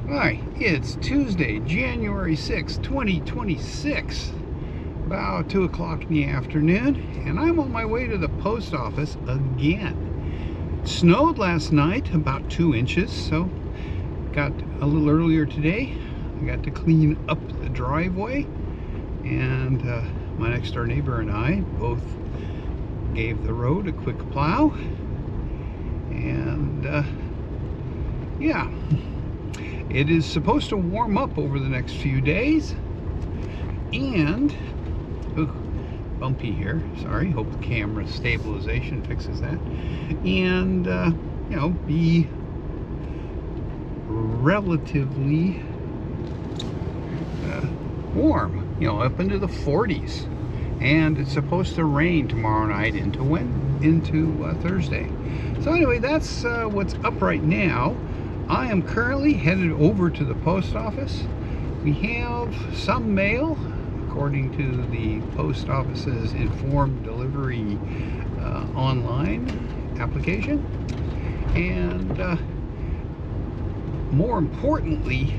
Hi, it's Tuesday, January 6, 2026, about 2 o'clock in the afternoon, and I'm on my way to the post office again. It snowed last night, about 2 inches, so got a little earlier today. I got to clean up the driveway, and my next door neighbor and I both gave the road a quick plow, and yeah. It is supposed to warm up over the next few days, and bumpy here, sorry, hope the camera stabilization fixes that, and you know, be relatively warm, you know, up into the 40s, and it's supposed to rain tomorrow night into Thursday. So anyway, that's what's up right now. I am currently headed over to the post office. We have some mail, according to the post office's informed delivery online application. And more importantly,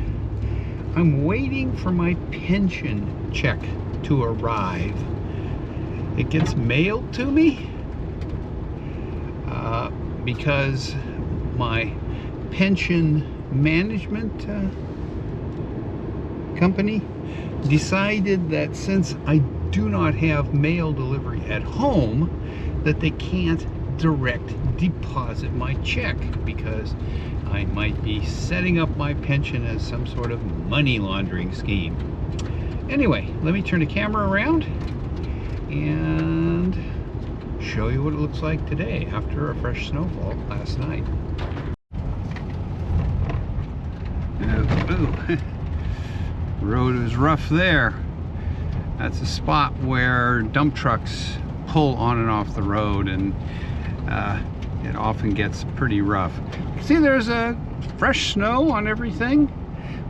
I'm waiting for my pension check to arrive. It gets mailed to me because my pension management company decided that since I do not have mail delivery at home, that they can't direct deposit my check because I might be setting up my pension as some sort of money laundering scheme. Anyway, let me turn the camera around and show you what it looks like today after a fresh snowfall last night. Ooh. Road is rough there. That's a spot where dump trucks pull on and off the road, and it often gets pretty rough. See, there's a fresh snow on everything.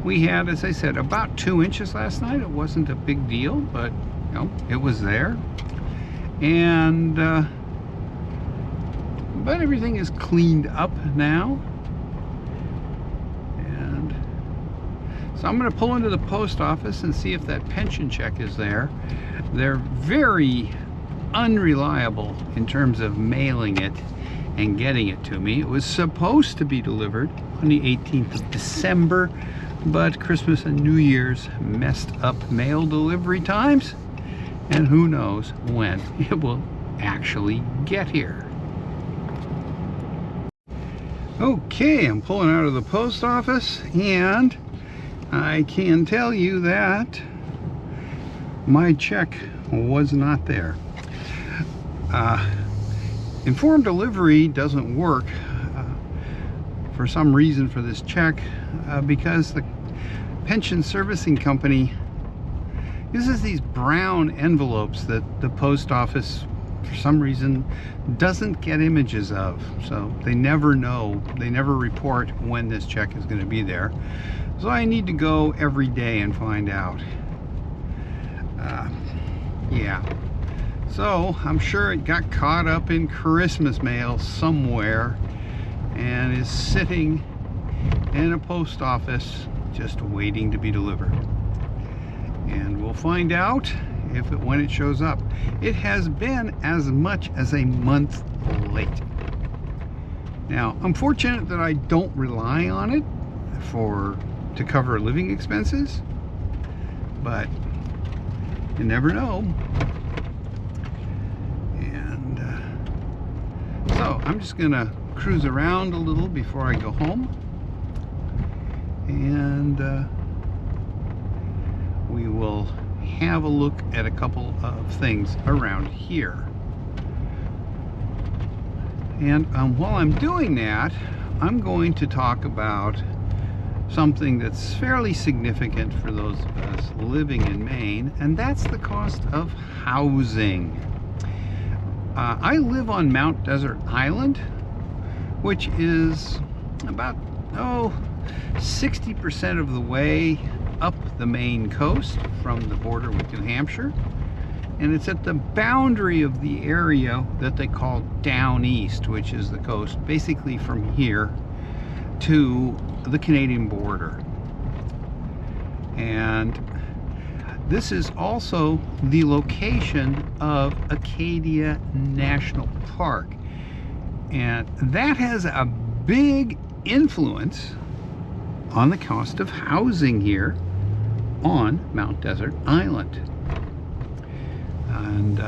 We had, as I said, about 2 inches last night. It wasn't a big deal, but you know, it was there. And but everything is cleaned up now. So I'm going to pull into the post office and see if that pension check is there. They're very unreliable in terms of mailing it and getting it to me. It was supposed to be delivered on the 18th of December, but Christmas and New Year's messed up mail delivery times, and who knows when it will actually get here. Okay, I'm pulling out of the post office, and I can tell you that my check was not there. Informed delivery doesn't work for some reason for this check because the pension servicing company uses these brown envelopes that the post office for some reason doesn't get images of, so they never know, they never report when this check is going to be there. So I need to go every day and find out. Yeah. So I'm sure it got caught up in Christmas mail somewhere and is sitting in a post office just waiting to be delivered. And we'll find out when it shows up. It has been as much as a month late. Now, I'm fortunate that I don't rely on it to cover living expenses, but you never know. And so I'm just gonna cruise around a little before I go home, and we will have a look at a couple of things around here. And while I'm doing that, I'm going to talk about something that's fairly significant for those of us living in Maine, and that's the cost of housing. I live on Mount Desert Island, which is about 60% of the way up the Maine coast from the border with New Hampshire, and it's at the boundary of the area that they call Down East, which is the coast basically from here to the Canadian border. And this is also the location of Acadia National Park. And that has a big influence on the cost of housing here on Mount Desert Island. And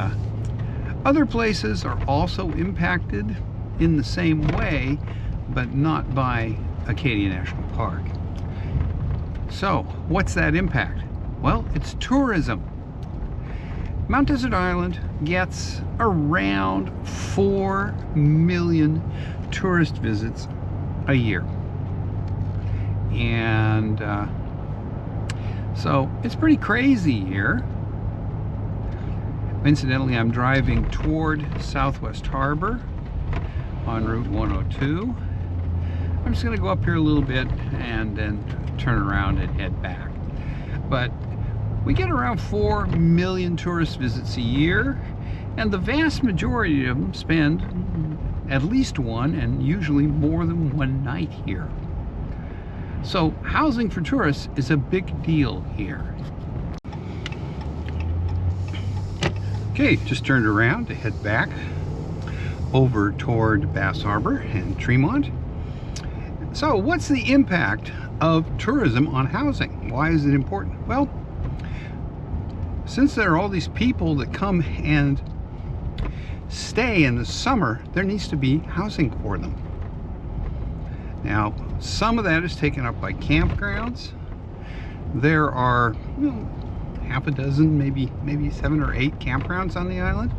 other places are also impacted in the same way, but not by Acadia National Park. So, what's that impact? Well, it's tourism. Mount Desert Island gets around 4 million tourist visits a year. And so it's pretty crazy here. Incidentally, I'm driving toward Southwest Harbor on Route 102. I'm just going to go up here a little bit and then turn around and head back. But we get around 4 million tourist visits a year, and the vast majority of them spend at least one and usually more than one night here. So housing for tourists is a big deal here. Okay, just turned around to head back over toward Bass Harbor and Tmont. So what's the impact of tourism on housing? Why is it important? Well, since there are all these people that come and stay in the summer, there needs to be housing for them. Now, some of that is taken up by campgrounds. There are, half a dozen, maybe 7 or 8 campgrounds on the island,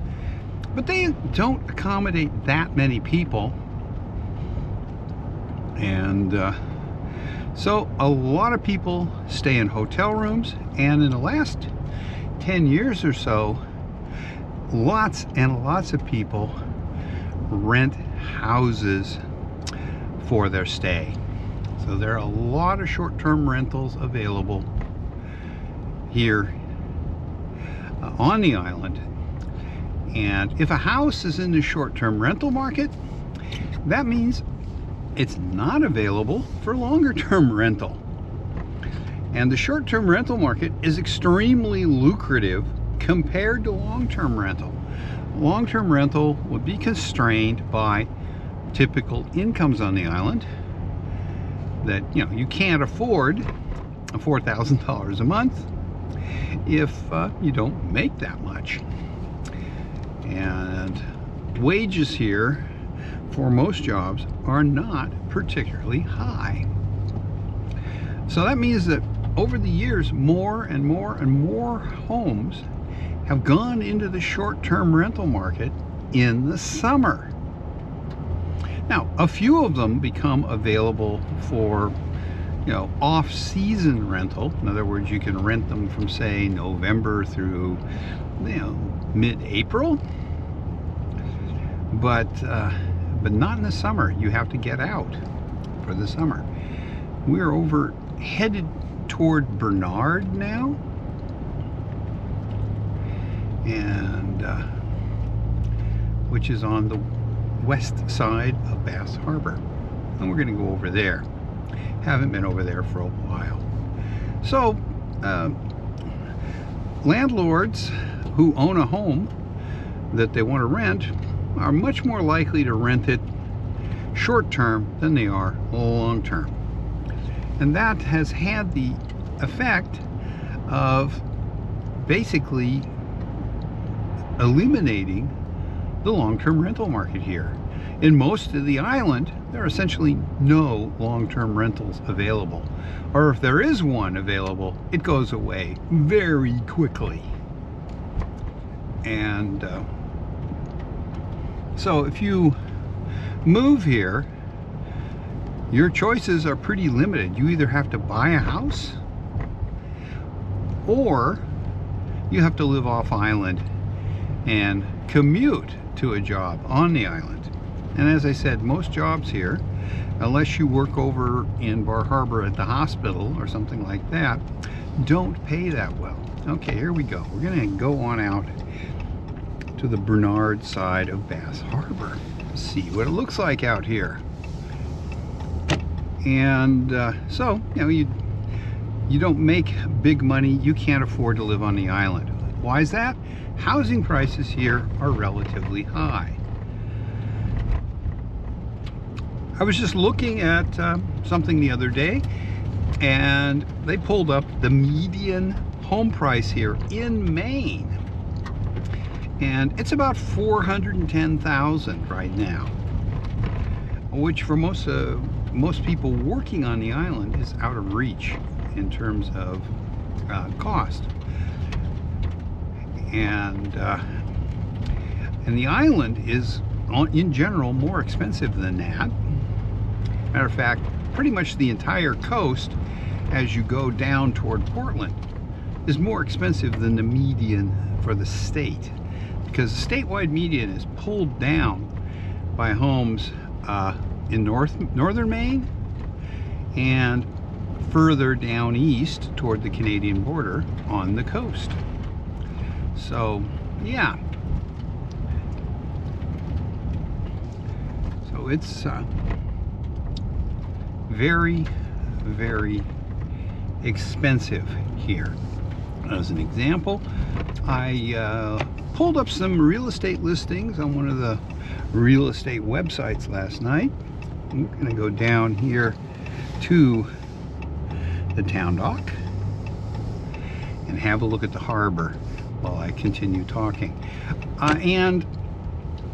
but they don't accommodate that many people. And so a lot of people stay in hotel rooms, and in the last 10 years or so, lots and lots of people rent houses for their stay. So there are a lot of short-term rentals available here on the island. And if a house is in the short-term rental market, that means it's not available for longer-term rental. And the short-term rental market is extremely lucrative compared to long-term rental. Long-term rental would be constrained by typical incomes on the island that you can't afford $4,000 a month if you don't make that much. And wages here for most jobs are not particularly high. So that means that over the years, more and more and more homes have gone into the short-term rental market in the summer. Now, a few of them become available for, off-season rental. In other words, you can rent them from, say, November through, mid-April. But not in the summer. You have to get out for the summer. We're headed toward Bernard now, and which is on the west side of Bass Harbor, and we're going to go over there. Haven't been over there for a while. So landlords who own a home that they want to rent are much more likely to rent it short term than they are long term. And that has had the effect of basically eliminating the long-term rental market here. In most of the island, there are essentially no long-term rentals available. Or if there is one available, it goes away very quickly. And so if you move here, your choices are pretty limited. You either have to buy a house or you have to live off island and commute to a job on the island. And as I said, most jobs here, unless you work over in Bar Harbor at the hospital or something like that, don't pay that well. Okay, here we go. We're gonna go on out to the Bernard side of Bass Harbor. See what it looks like out here. And so, you you don't make big money, you can't afford to live on the island. Why is that? Housing prices here are relatively high. I was just looking at something the other day, and they pulled up the median home price here in Maine, and it's about $410,000 right now, which for most people working on the island is out of reach in terms of cost. And the island is in general more expensive than that. Matter of fact, pretty much the entire coast as you go down toward Portland is more expensive than the median for the state, because the statewide median is pulled down by homes in northern Maine and further down east toward the Canadian border on the coast. So yeah, so it's very, very expensive here. As an example, I pulled up some real estate listings on one of the real estate websites last night. I'm going to go down here to the town dock and have a look at the harbor while I continue talking. And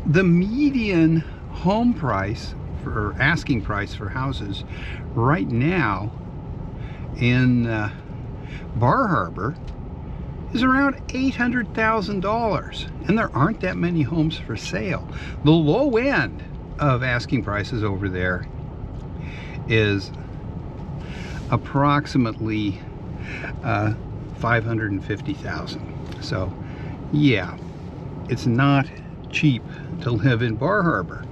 the median home price or asking price for houses right now in Bar Harbor is around $800,000, and there aren't that many homes for sale. The low end of asking prices over there is approximately $550,000. So yeah, it's not cheap to live in Bar Harbor.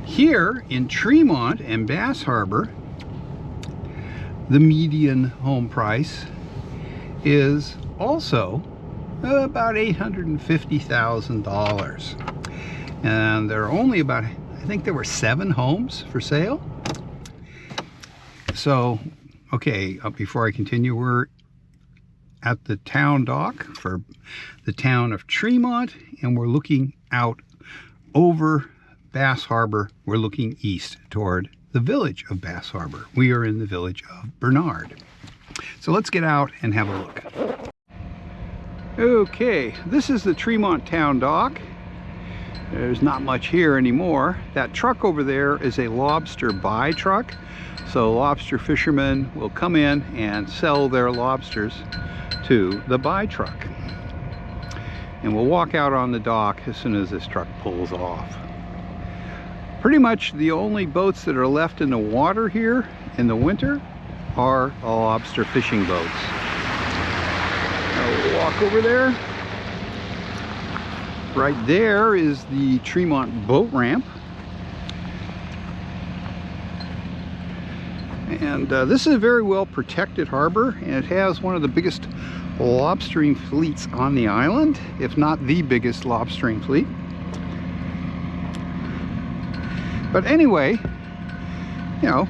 Here in Tmont and Bass Harbor, the median home price is also about $850,000. And there are only about, I think there were 7 homes for sale. So, okay, before I continue, we're at the town dock for the town of Tmont, and we're looking out over Bass Harbor. We're looking east toward the village of Bass Harbor. We are in the village of Bernard. So let's get out and have a look. Okay, this is the Tmont town dock. There's not much here anymore. That truck over there is a lobster buy truck. So lobster fishermen will come in and sell their lobsters to the buy truck. And we'll walk out on the dock as soon as this truck pulls off. Pretty much the only boats that are left in the water here in the winter are lobster fishing boats. We'll walk over there. Right there is the Tmont boat ramp. And this is a very well protected harbor, and it has one of the biggest lobstering fleets on the island, if not the biggest lobstering fleet. But anyway, you know,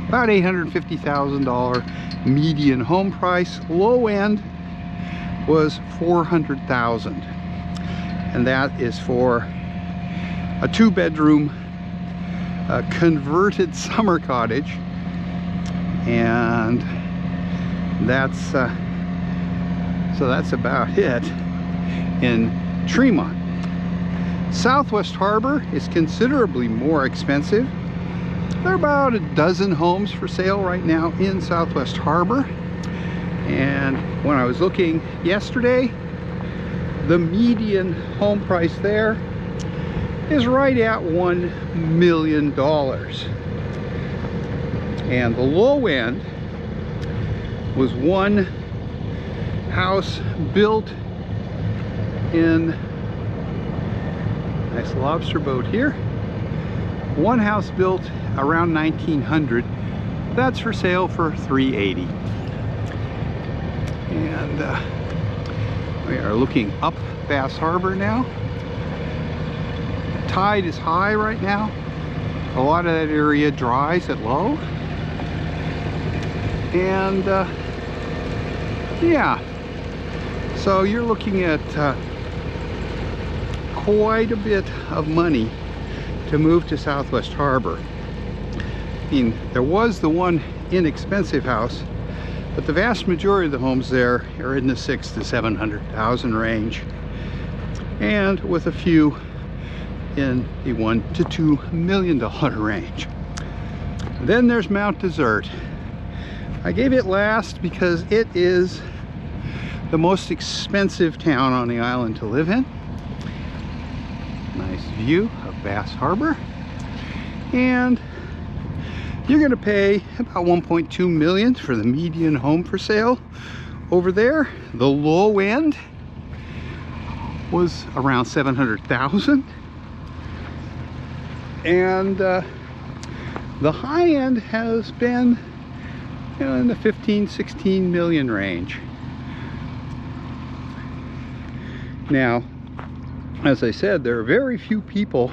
about $850,000 median home price. Low end was $400,000, and that is for a 2-bedroom converted summer cottage. And that's so that's about it in Tmont. Southwest Harbor is considerably more expensive. There are about a dozen homes for sale right now in Southwest Harbor. And when I was looking yesterday, the median home price there is right at $1 million. And the low end was one house built in, nice lobster boat here, one house built around 1900. That's for sale for $380,000. And we are looking up Bass Harbor now. The tide is high right now. A lot of that area dries at low. And yeah, so you're looking at quite a bit of money to move to Southwest Harbor. I mean, there was the one inexpensive house, but the vast majority of the homes there are in the $600,000 to $700,000 range, and with a few in the $1 to $2 million range. Then there's Mount Desert. I gave it last because it is the most expensive town on the island to live in. Nice view of Bass Harbor, and you're going to pay about $1.2 million for the median home for sale over there. The low end was around $700,000, and the high end has been, you know, in the 15-16 million range. Now, as I said, there are very few people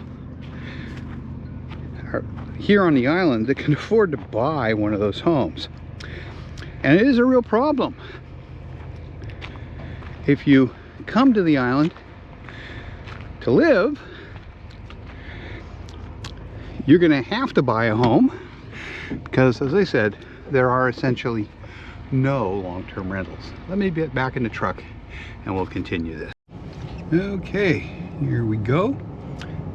here on the island that can afford to buy one of those homes, and it is a real problem. If you come to the island to live, you're going to have to buy a home because, as I said, there are essentially no long-term rentals. Let me get back in the truck and we'll continue this. Okay, here we go.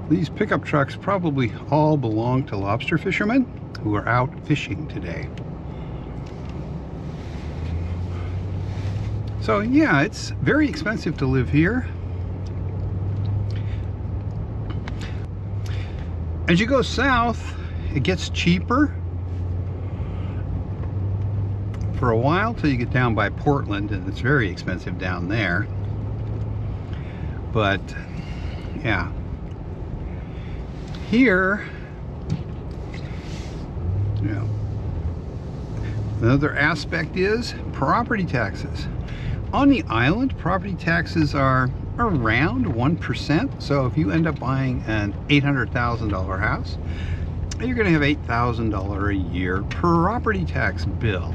These pickup trucks probably all belong to lobster fishermen who are out fishing today. So yeah, it's very expensive to live here. As you go south, it gets cheaper for a while till you get down by Portland, and it's very expensive down there. But yeah, here, you know, another aspect is property taxes. On the island, property taxes are around 1%. So if you end up buying an $800,000 house, you're going to have $8,000 a year property tax bill.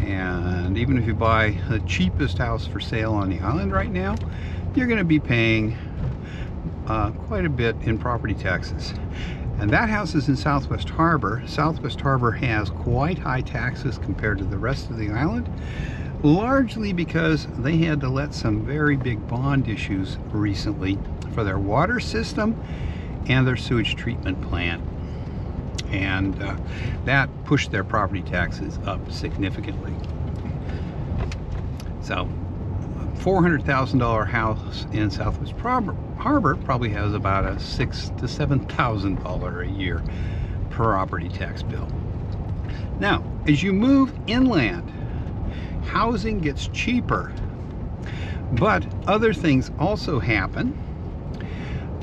And even if you buy the cheapest house for sale on the island right now, you're going to be paying quite a bit in property taxes. And that house is in Southwest Harbor. Southwest Harbor has quite high taxes compared to the rest of the island, largely because they had to let some very big bond issues recently for their water system and their sewage treatment plant. And that pushed their property taxes up significantly. So a $400,000 house in Southwest Harbor probably has about a $6,000 to $7,000 a year property tax bill. Now, as you move inland, housing gets cheaper, but other things also happen.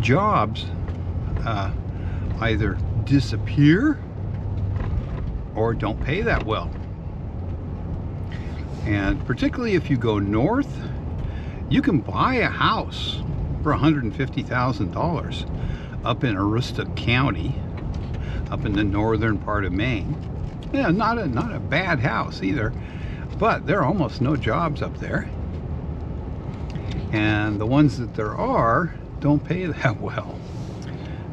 Jobs either disappear or don't pay that well. And particularly if you go north, you can buy a house for $150,000 up in Aroostook County, up in the northern part of Maine. Yeah, not a bad house either, but there are almost no jobs up there, and the ones that there are don't pay that well.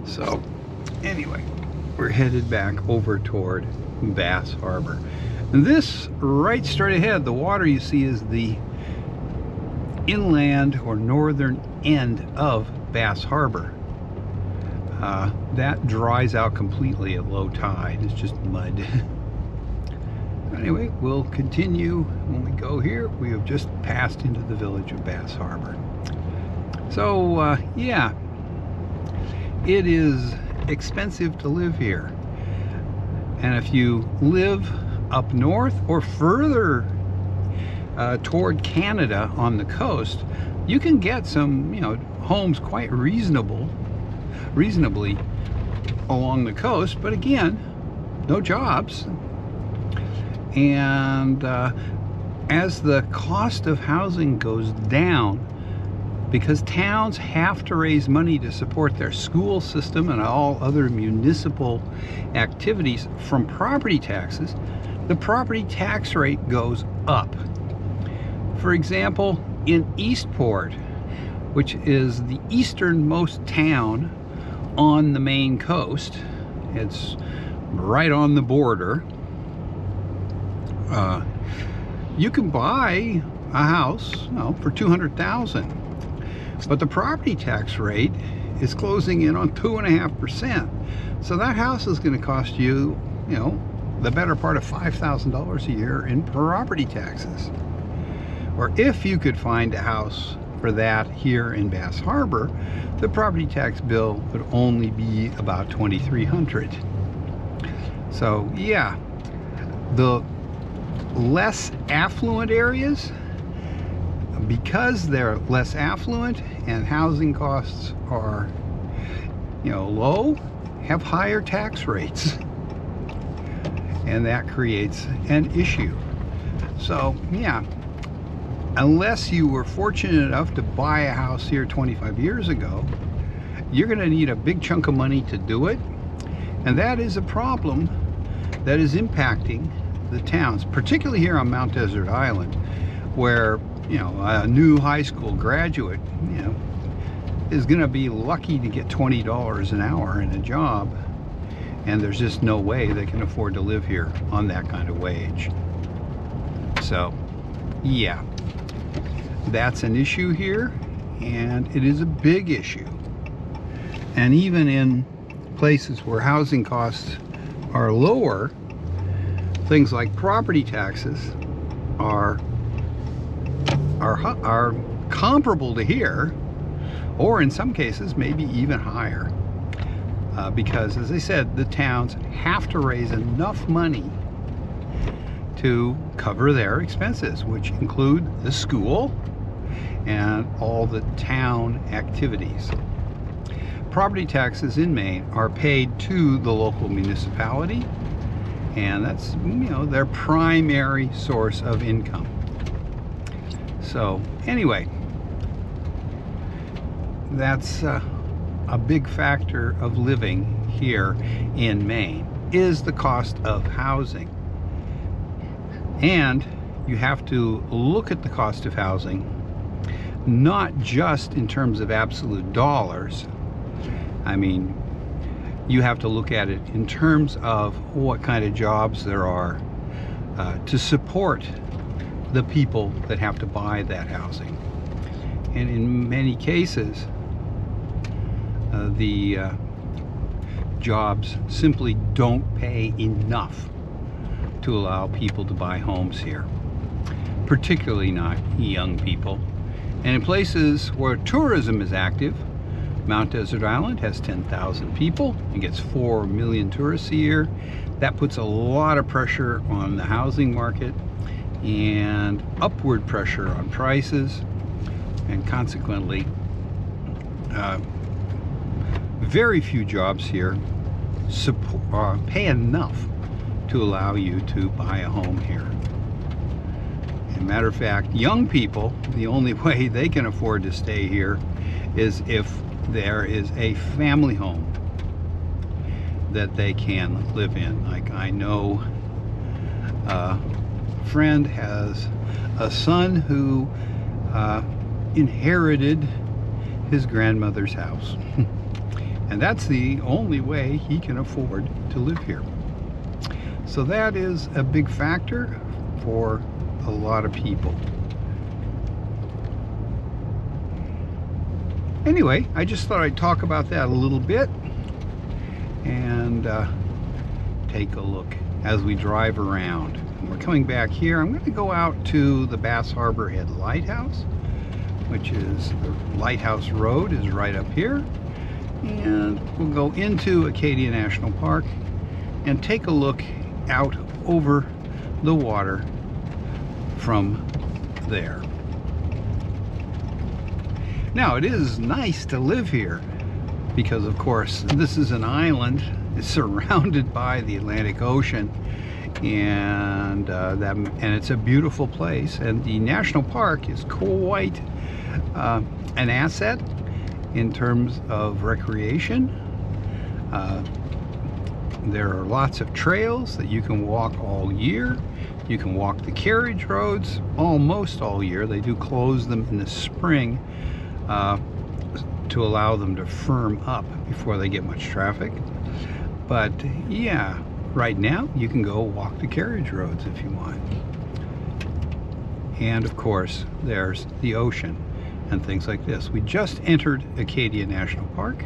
So anyway, we're headed back over toward Bass Harbor. And this right straight ahead, the water you see is the inland or northern end of Bass Harbor. That dries out completely at low tide. It's just mud. Anyway, we'll continue when we go here. We have just passed into the village of Bass Harbor. So yeah, it is expensive to live here. And if you live up north or further toward Canada on the coast, you can get some, you know, homes quite reasonably along the coast, but again, no jobs. And as the cost of housing goes down, because towns have to raise money to support their school system and all other municipal activities from property taxes, the property tax rate goes up. For example, in Eastport, which is the easternmost town on the Maine coast, it's right on the border, you can buy a house, for $200,000, but the property tax rate is closing in on 2.5%. So that house is going to cost you, the better part of $5,000 a year in property taxes. Or if you could find a house for that here in Bass Harbor, the property tax bill would only be about $2,300. So yeah, the less affluent areas, because they're less affluent and housing costs are low, have higher tax rates, and that creates an issue. So yeah, unless you were fortunate enough to buy a house here 25 years ago, you're going to need a big chunk of money to do it, and that is a problem that is impacting the towns, particularly here on Mount Desert Island, where a new high school graduate is going to be lucky to get $20 an hour in a job, and there's just no way they can afford to live here on that kind of wage. So yeah, that's an issue here, and it is a big issue. And even in places where housing costs are lower, things like property taxes are comparable to here, or in some cases maybe even higher, because, as I said, the towns have to raise enough money to cover their expenses, which include the school and all the town activities. Property taxes in Maine are paid to the local municipality, and that's their primary source of income. So anyway, that's a big factor of living here in Maine, is the cost of housing. And you have to look at the cost of housing not just in terms of absolute dollars. I mean, you have to look at it in terms of what kind of jobs there are to support the people that have to buy that housing. And in many cases, the jobs simply don't pay enough to allow people to buy homes here, particularly not young people. And in places where tourism is active, Mount Desert Island has 10,000 people and gets 4 million tourists a year. That puts a lot of pressure on the housing market and upward pressure on prices, and consequently very few jobs here pay enough to allow you to buy a home here. As a matter of fact, young people, the only way they can afford to stay here is if there is a family home that they can live in. Like, I know a friend has a son who inherited his grandmother's house. And that's the only way he can afford to live here. So that is a big factor for a lot of people. Anyway, I just thought I'd talk about that a little bit and take a look as we drive around. And we're coming back here. I'm going to go out to the Bass Harbor Head Lighthouse, which is the Lighthouse Road is right up here. And we'll go into Acadia National Park and take a look out over the water from there. Now, it is nice to live here because, of course, this is an island. It's surrounded by the Atlantic Ocean, and it's a beautiful place. And the national park is quite an asset in terms of recreation. There are lots of trails that you can walk all year. You can walk the carriage roads almost all year. They do close them in the spring to allow them to firm up before they get much traffic. But yeah, right now you can go walk the carriage roads if you want. And of course, there's the ocean and things like this. We just entered Acadia National Park,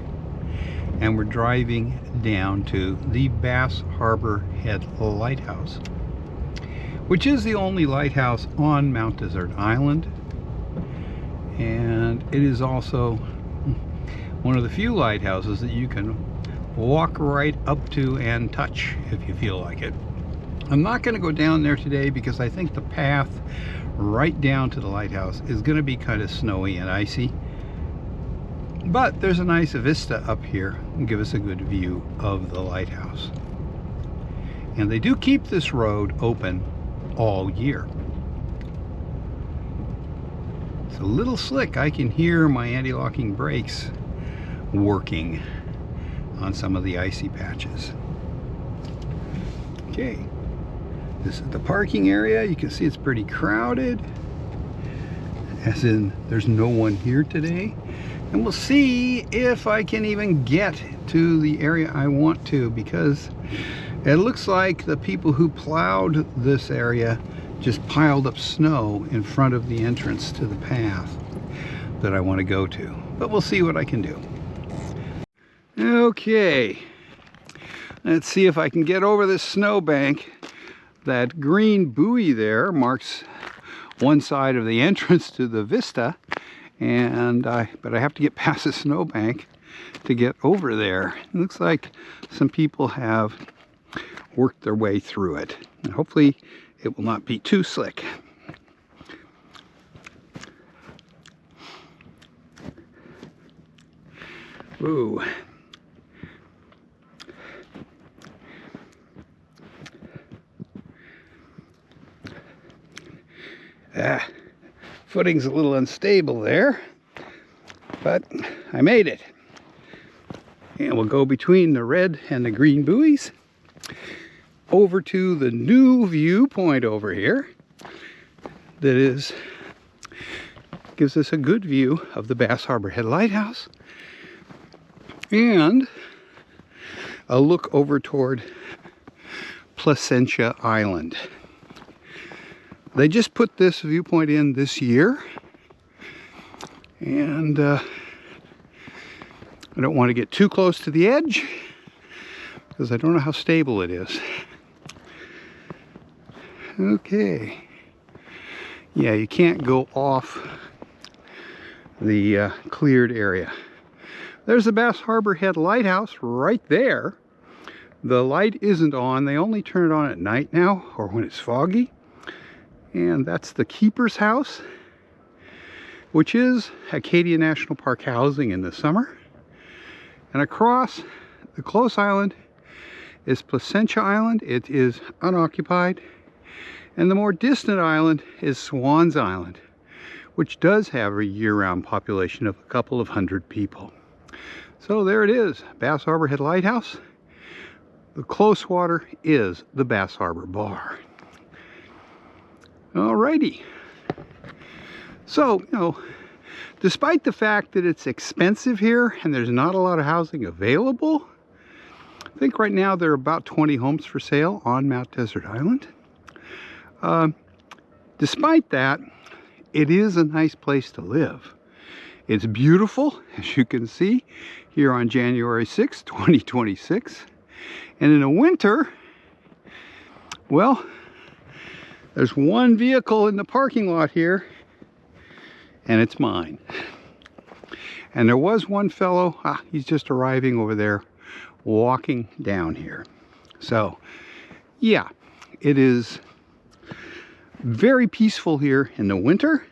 and we're driving down to the Bass Harbor Head Lighthouse, which is the only lighthouse on Mount Desert Island, and it is also one of the few lighthouses that you can walk right up to and touch if you feel like it. I'm not going to go down there today because I think the path right down to the lighthouse is going to be kind of snowy and icy, but there's a nice vista up here and give us a good view of the lighthouse. And they do keep this road open all year. It's a little slick. I can hear my anti-locking brakes working on some of the icy patches. Okay, this is the parking area. You can see it's pretty crowded, as in there's no one here today. And we'll see if I can even get to the area I want to, because it looks like the people who plowed this area just piled up snow in front of the entrance to the path that I want to go to. But we'll see what I can do. Okay, let's see if I can get over this snowbank. That green buoy there marks one side of the entrance to the vista, but I have to get past the snowbank to get over there. It looks like some people have worked their way through it, and hopefully it will not be too slick. Ooh. Footing's a little unstable there, but I made it. And we'll go between the red and the green buoys over to the new viewpoint over here that gives us a good view of the Bass Harbor Head Lighthouse and a look over toward Placentia Island. They just put this viewpoint in this year, and I don't want to get too close to the edge because I don't know how stable it is. Okay. Yeah, you can't go off the cleared area. There's the Bass Harbor Head Lighthouse right there. The light isn't on. They only turn it on at night now, or when it's foggy. And that's the keeper's house, which is Acadia National Park housing in the summer. And across the close island is Placentia Island. It is unoccupied. And the more distant island is Swans Island, which does have a year-round population of a couple of hundred people. So there it is, Bass Harbor Head Lighthouse. The close water is the Bass Harbor Bar. Alrighty. So, despite the fact that it's expensive here and there's not a lot of housing available, I think right now there are about 20 homes for sale on Mount Desert Island. Despite that, it is a nice place to live. It's beautiful, as you can see, here on January 6, 2026. And in the winter, well, there's one vehicle in the parking lot here, and it's mine. And there was one fellow, he's just arriving over there, walking down here. So, yeah, it is very peaceful here in the winter,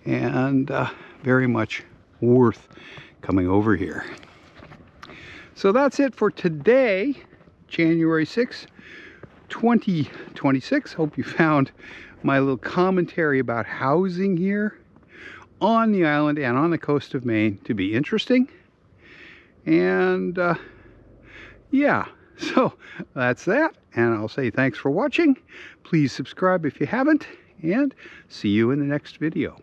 and very much worth coming over here. So that's it for today, January 6th. 2026. Hope you found my little commentary about housing here on the island and on the coast of Maine to be interesting. And yeah, so that's that. And I'll say thanks for watching. Please subscribe if you haven't, and see you in the next video.